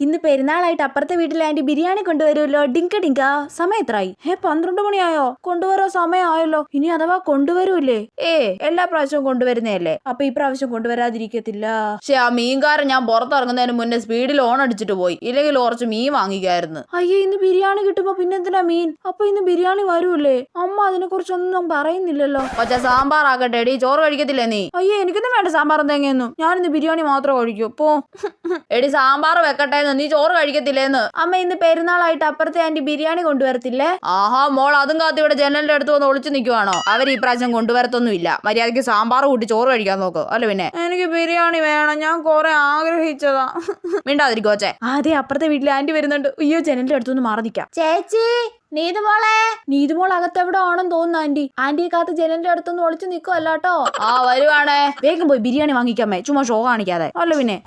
ഇന്ന് പെരുന്നാളായിട്ട് അപ്പുറത്തെ വീട്ടിലെ ആന്റി ബിരിയാണി കൊണ്ടുവരുമല്ലോ. ഡിങ്ക ഡിങ്ക. സമയം എത്രയായി? 12 മണിയായോ? കൊണ്ടുവരാൻ സമയമായല്ലോ. ഇനി അഥവാ കൊണ്ടുവരൂല്ലേ? എല്ലാ പ്രാവശ്യവും കൊണ്ടുവരുന്നതല്ലേ, അപ്പൊ ഈ പ്രാവശ്യം കൊണ്ടുവരാതിരിക്കത്തില്ല. പക്ഷെ ആ മീൻകാരൻ ഞാൻ പുറത്തിറങ്ങുന്നതിന് മുന്നേ സ്പീഡിൽ ഓൺ അടിച്ചിട്ട് പോയി, ഇല്ലെങ്കിൽ കുറച്ച് മീൻ വാങ്ങിക്കായിരുന്നു. അയ്യേ, ഇന്ന് ബിരിയാണി കിട്ടുമ്പോ പിന്നെന്തിനാ മീൻ? അപ്പൊ ഇന്ന് ബിരിയാണി വരൂല്ലേ? അമ്മ അതിനെ കുറിച്ചൊന്നും പറയുന്നില്ലല്ലോ. പക്ഷെ സാമ്പാർ ആക്കട്ടെ എടി, ചോറ് കഴിക്കത്തില്ലേ നീ? അയ്യേ, എനിക്കൊന്നും വേണ്ട സാമ്പാറും തേങ്ങയൊന്നും. ഞാനിന്ന് ബിരിയാണി മാത്രം കഴിക്കൂ. പോ എടി, സാമ്പാർ വെക്കട്ടെ, നീ ചോറ് കഴിക്കത്തില്ലേന്ന്. അമ്മ ഇന്ന് പെരുന്നാളായിട്ട് അപ്പുറത്തെ ആന്റി ബിരിയാണി കൊണ്ടുവരത്തില്ലേ? ആഹാ മോൾ, അതും കാത്തി ഇവിടെ ജനലിന്റെ അടുത്ത് വന്ന് ഒളിച്ചു നിൽക്കുവാണോ? അവർ ഈ പ്രാവശ്യം കൊണ്ടുവരത്തൊന്നുമില്ല. മര്യാദയ്ക്ക് സാമ്പാർ കൂട്ടി ചോറ് കഴിക്കാൻ നോക്ക്. അല്ല പിന്നെ എനിക്ക് ബിരിയാണി വേണം, ഞാൻ കുറെ ആഗ്രഹിച്ചതാ. മിണ്ടാതിരിക്കോച്ചേ. അതെ, അപ്പുറത്തെ വീട്ടിലെ ആന്റി വരുന്നുണ്ട്. അയ്യോ, ജനലിന്റെ അടുത്തൊന്ന് മാറി നിൽക്കാം. ചേച്ചി, നീതുമോൾ അകത്തെവിടെ ആണെന്ന് തോന്നുന്നു. ആന്റിയെ കാത്ത് ജനലിന്റെ അടുത്തൊന്നും ഒളിച്ചു നിൽക്കുവല്ലോ. ആ വരുവാണേ, വേഗം പോയി ബിരിയാണി വാങ്ങിക്കാമേ, ചുമ്മാ ഷോ കാണിക്കാതെ. അല്ല പിന്നെ